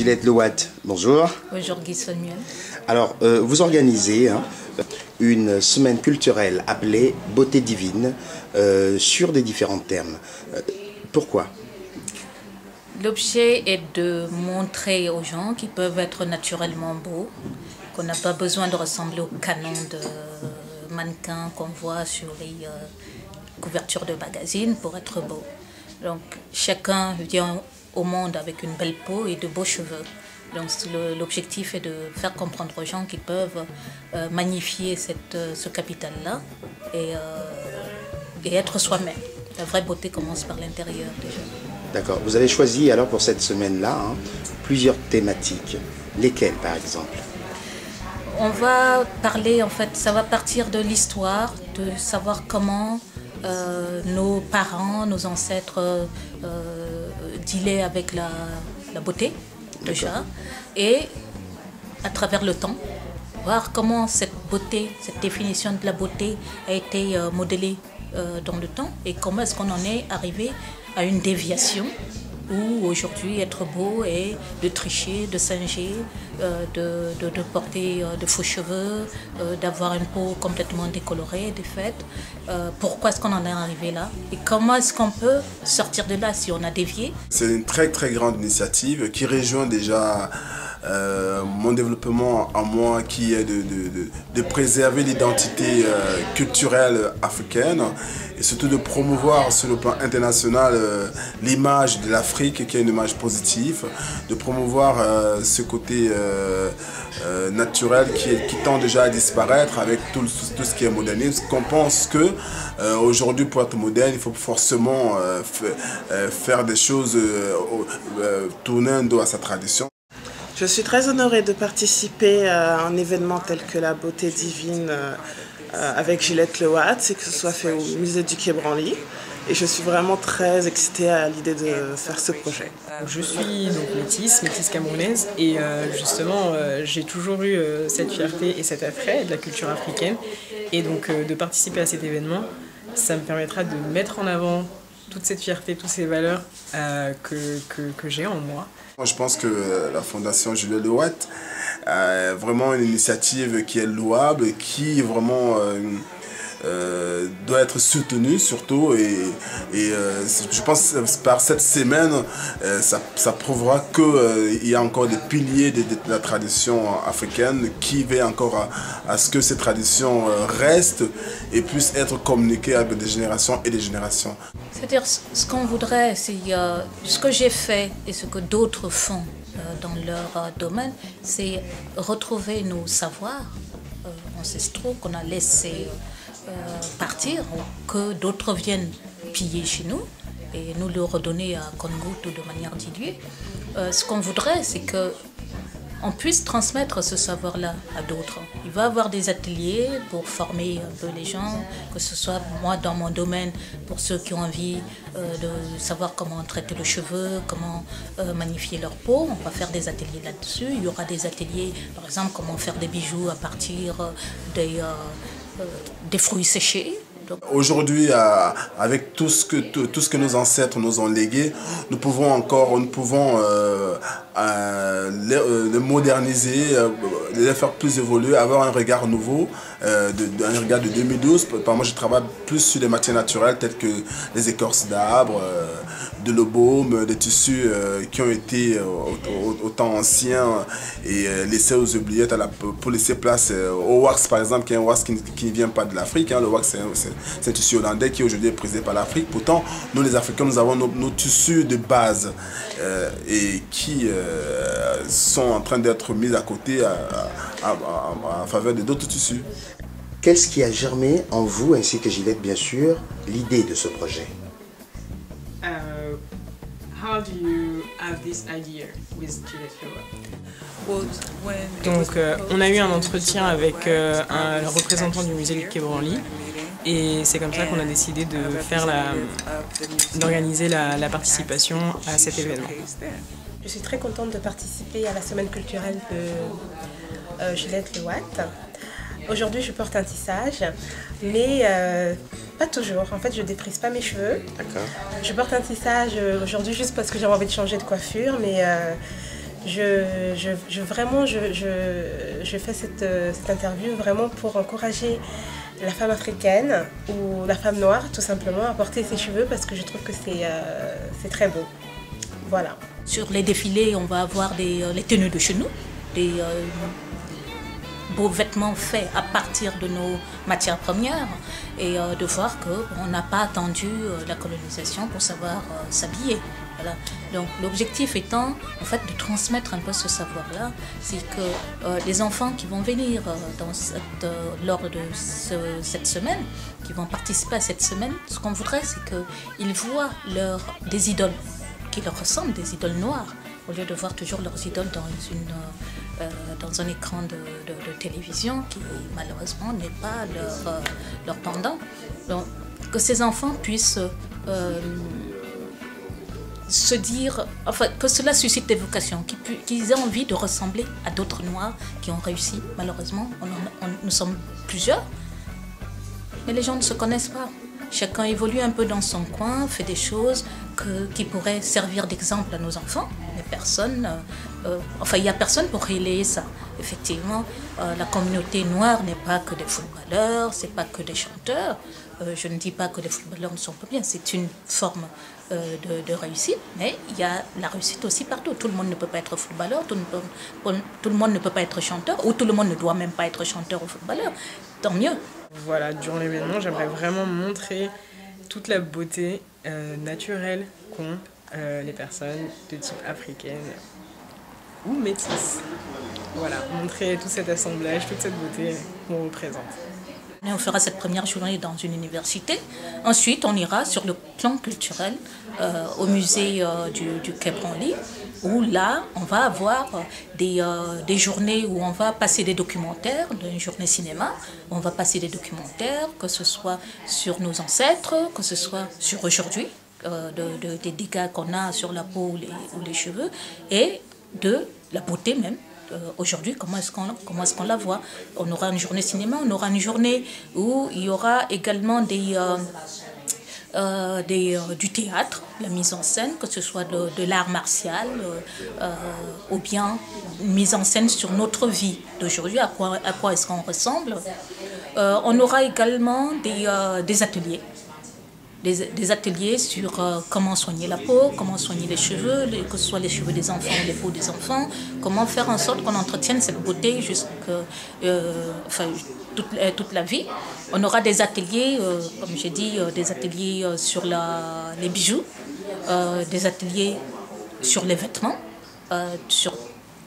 Gillette Lewatt, bonjour. Bonjour Guy Samuel. Alors, vous organisez une semaine culturelle appelée Beauté divine sur des différents thèmes. Pourquoi? L'objet est de montrer aux gens qu'ils peuvent être naturellement beaux, qu'on n'a pas besoin de ressembler au canon de mannequins qu'on voit sur les couvertures de magazines pour être beau. Donc chacun vient au monde avec une belle peau et de beaux cheveux. Donc l'objectif est de faire comprendre aux gens qu'ils peuvent magnifier ce capital-là et être soi-même. La vraie beauté commence par l'intérieur déjà. D'accord. Vous avez choisi alors pour cette semaine-là plusieurs thématiques. Lesquelles par exemple? On va parler, en fait, ça va partir de l'histoire, de savoir comment nos parents, nos ancêtres dealaient avec la beauté déjà, et à travers le temps, voir comment cette beauté, cette définition de la beauté a été modélée dans le temps et comment est-ce qu'on en est arrivé à une déviation où aujourd'hui être beau est de tricher, de singer, de porter de faux cheveux, d'avoir une peau complètement décolorée, défaite. Pourquoi est-ce qu'on en est arrivé là et comment est-ce qu'on peut sortir de là si on a dévié? C'est une très très grande initiative qui rejoint déjà mon développement à moi qui est de préserver l'identité culturelle africaine et surtout de promouvoir sur le plan international l'image de l'Afrique qui est une image positive, de promouvoir ce côté naturel qui tend déjà à disparaître avec tout ce qui est modernisme. Qu'on pense que aujourd'hui pour être moderne il faut forcément faire des choses tourner un dos à sa tradition. Je suis très honorée de participer à un événement tel que la Beauté divine avec Gillette Lewatt, et que ce soit fait au musée du Quai Branly. Et je suis vraiment très excitée à l'idée de faire ce projet. Je suis donc métisse camerounaise, et justement j'ai toujours eu cette fierté et cet attrait de la culture africaine. Et donc de participer à cet événement, ça me permettra de mettre en avant toute cette fierté, toutes ces valeurs que j'ai en moi. Je pense que la Fondation Gillette Lewatt a vraiment une initiative qui est louable, qui vraiment doit être soutenue surtout, et je pense que par cette semaine ça prouvera qu'il y a encore des piliers de la tradition africaine qui veillent encore à ce que ces traditions restent et puissent être communiquées avec des générations et des générations. C'est-à-dire ce qu'on voudrait, c'est ce que j'ai fait et ce que d'autres font dans leur domaine, c'est retrouver nos savoirs ancestraux qu'on a laissés partir, ou que d'autres viennent piller chez nous et nous le redonner à compte-gouttes ou de manière diluée. Ce qu'on voudrait, c'est que on puisse transmettre ce savoir-là à d'autres. Il va y avoir des ateliers pour former un peu les gens, que ce soit moi dans mon domaine, pour ceux qui ont envie de savoir comment traiter le cheveu, comment magnifier leur peau. On va faire des ateliers là-dessus. Il y aura des ateliers, par exemple, comment faire des bijoux à partir des fruits séchés. Aujourd'hui, avec tout ce que nos ancêtres nous ont légué, nous pouvons les moderniser, les faire plus évoluer, avoir un regard nouveau, un regard de 2012. Moi, je travaille plus sur des matières naturelles telles que les écorces d'arbres, de l'eau-baume, des tissus qui ont été au temps ancien et laissés aux oubliettes pour laisser place au wax, par exemple, qui est un wax qui ne vient pas de l'Afrique. Le wax, c'est un tissu hollandais qui aujourd'hui est prisé par l'Afrique. Pourtant, nous les Africains, nous avons nos tissus de base et qui sont en train d'être mis à côté en faveur d'autres tissus. Qu'est-ce qui a germé en vous, ainsi que Gillette bien sûr, l'idée de ce projet? How do you have this idea with Gillette Lewatt? Donc on a eu un entretien avec un représentant du musée du Quai Branly, et c'est comme ça qu'on a décidé d'organiser la participation à cet événement. Je suis très contente de participer à la semaine culturelle de Gillette Lewatt. Aujourd'hui, je porte un tissage, mais pas toujours. En fait, je ne déprise pas mes cheveux. Je porte un tissage aujourd'hui juste parce que j'ai envie de changer de coiffure, mais je fais cette interview vraiment pour encourager la femme africaine ou la femme noire, tout simplement, à porter ses cheveux parce que je trouve que c'est très beau. Voilà. Sur les défilés, on va avoir les tenues de chez nous, des beaux vêtements faits à partir de nos matières premières et de voir qu'on n'a pas attendu la colonisation pour savoir s'habiller. Voilà. Donc l'objectif étant en fait de transmettre un peu ce savoir-là, c'est que les enfants qui vont venir lors de cette semaine, qui vont participer à cette semaine, ce qu'on voudrait c'est qu'ils voient des idoles qui leur ressemblent, des idoles noires, au lieu de voir toujours leurs idoles dans un écran de télévision qui malheureusement n'est pas leur pendant. Donc que ces enfants puissent se dire, enfin, que cela suscite des vocations, qu'ils aient envie de ressembler à d'autres Noirs qui ont réussi. Malheureusement, nous sommes plusieurs, mais les gens ne se connaissent pas. Chacun évolue un peu dans son coin, fait des choses qui pourraient servir d'exemple à nos enfants, mais personne, il n'y a personne pour relayer ça. Effectivement, la communauté noire n'est pas que des footballeurs, c'est pas que des chanteurs. Je ne dis pas que les footballeurs ne sont pas bien, c'est une forme de réussite, mais il y a la réussite aussi partout. Tout le monde ne peut pas être footballeur, tout le monde ne peut pas être chanteur, ou tout le monde ne doit même pas être chanteur ou footballeur. Tant mieux. Voilà, durant l'événement, j'aimerais vraiment montrer toute la beauté naturelle qu'ont les personnes de type africaine ou métisse. Voilà, montrer tout cet assemblage, toute cette beauté qu'on représente. On fera cette première journée dans une université. Ensuite, on ira sur le plan culturel au musée du Quai Branly, où là, on va avoir des journées où on va passer des documentaires, une journée cinéma, où on va passer des documentaires, que ce soit sur nos ancêtres, que ce soit sur aujourd'hui, des dégâts qu'on a sur la peau ou les cheveux, et de la beauté même. Aujourd'hui, comment est-ce qu'on la voit? On aura une journée cinéma, on aura une journée où il y aura également du théâtre, la mise en scène, que ce soit de l'art martial ou bien une mise en scène sur notre vie d'aujourd'hui, à quoi est-ce qu'on ressemble. On aura également des ateliers. Des ateliers sur comment soigner la peau, comment soigner les cheveux, que ce soit les cheveux des enfants ou les peaux des enfants, comment faire en sorte qu'on entretienne cette beauté toute la vie. On aura des ateliers, comme j'ai dit, des ateliers sur les bijoux, des ateliers sur les vêtements, sur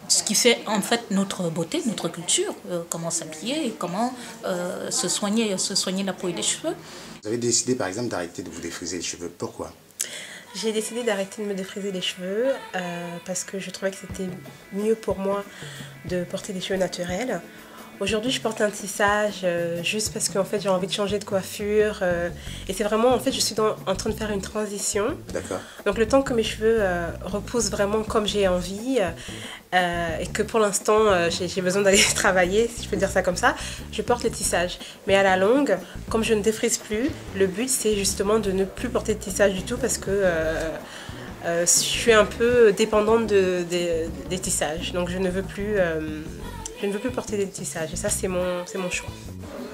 ce qui fait en fait notre beauté, notre culture, comment s'habiller et comment se soigner la peau et les cheveux. Vous avez décidé par exemple d'arrêter de vous défriser les cheveux. Pourquoi? J'ai décidé d'arrêter de me défriser les cheveux parce que je trouvais que c'était mieux pour moi de porter des cheveux naturels. Aujourd'hui, je porte un tissage juste parce qu'en fait, j'ai envie de changer de coiffure. Et c'est vraiment, en fait, je suis en train de faire une transition. D'accord. Donc, le temps que mes cheveux repoussent vraiment comme j'ai envie et que pour l'instant, j'ai besoin d'aller travailler, si je peux dire ça comme ça, je porte le tissage. Mais à la longue, comme je ne défrise plus, le but, c'est justement de ne plus porter de tissage du tout parce que je suis un peu dépendante des tissages. Donc, je ne veux plus porter des tissages et ça c'est mon choix.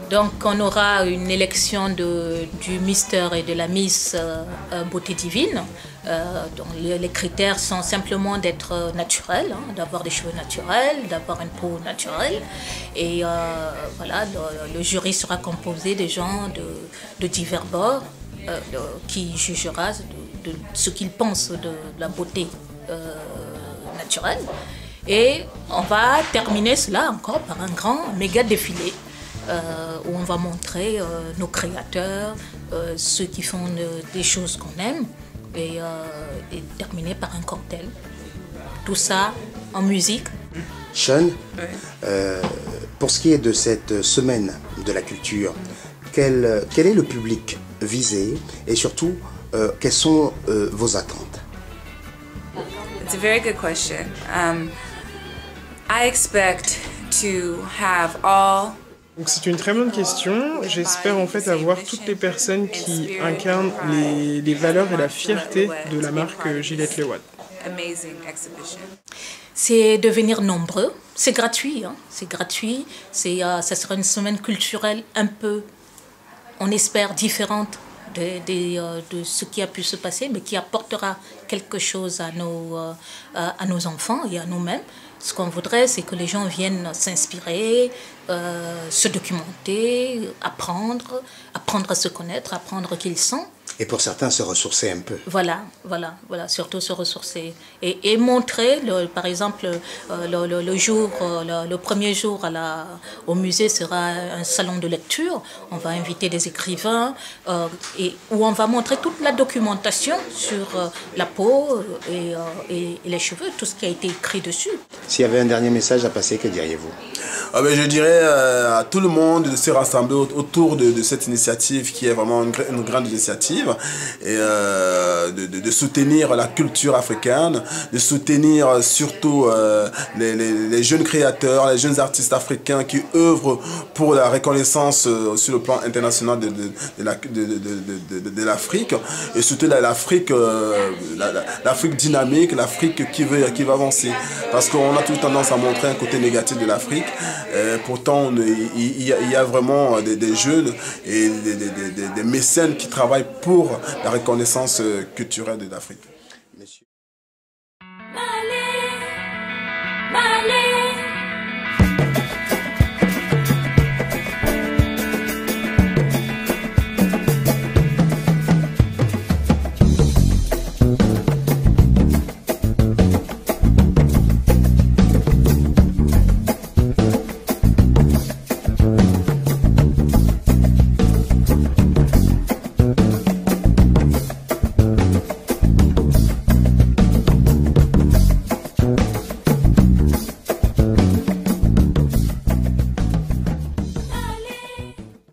Donc on aura une élection du Mister et de la Miss Beauté Divine. Donc les critères sont simplement d'être naturel, hein, d'avoir des cheveux naturels, d'avoir une peau naturelle. Et voilà, le jury sera composé de gens de divers bords qui jugera de ce qu'ils pensent de la beauté naturelle. Et on va terminer cela encore par un grand méga défilé où on va montrer nos créateurs, ceux qui font des choses qu'on aime et terminer par un cocktail. Tout ça en musique. Sean, pour ce qui est de cette semaine de la culture, quel est le public visé et surtout quelles sont vos attentes? It's a very good question. I expect to have all. Donc c'est une très bonne question. J'espère en fait avoir toutes les personnes qui incarnent les valeurs et la fierté de la marque Gillette Le Watt. amazing exhibition? C'est devenir nombreux. C'est gratuit, hein. C'est gratuit. Ça sera une semaine culturelle un peu, on espère, différente de ce qui a pu se passer, mais qui apportera quelque chose à nos enfants et à nous-mêmes. Ce qu'on voudrait, c'est que les gens viennent s'inspirer, se documenter, apprendre à se connaître, apprendre qui ils sont. Et pour certains, se ressourcer un peu. Voilà, surtout se ressourcer. Et montrer, par exemple, le premier jour au musée sera un salon de lecture. On va inviter des écrivains où on va montrer toute la documentation sur la peau et les cheveux, tout ce qui a été écrit dessus. S'il y avait un dernier message à passer, que diriez-vous? Je dirais à tout le monde de se rassembler autour de cette initiative qui est vraiment une grande initiative et de soutenir la culture africaine, de soutenir surtout les jeunes créateurs, les jeunes artistes africains qui œuvrent pour la reconnaissance sur le plan international de l'Afrique et surtout l'Afrique dynamique, l'Afrique qui va avancer, parce qu'on a toujours tendance à montrer un côté négatif de l'Afrique. Pourtant, il y a vraiment des jeunes et des mécènes qui travaillent pour la reconnaissance culturelle de l'Afrique.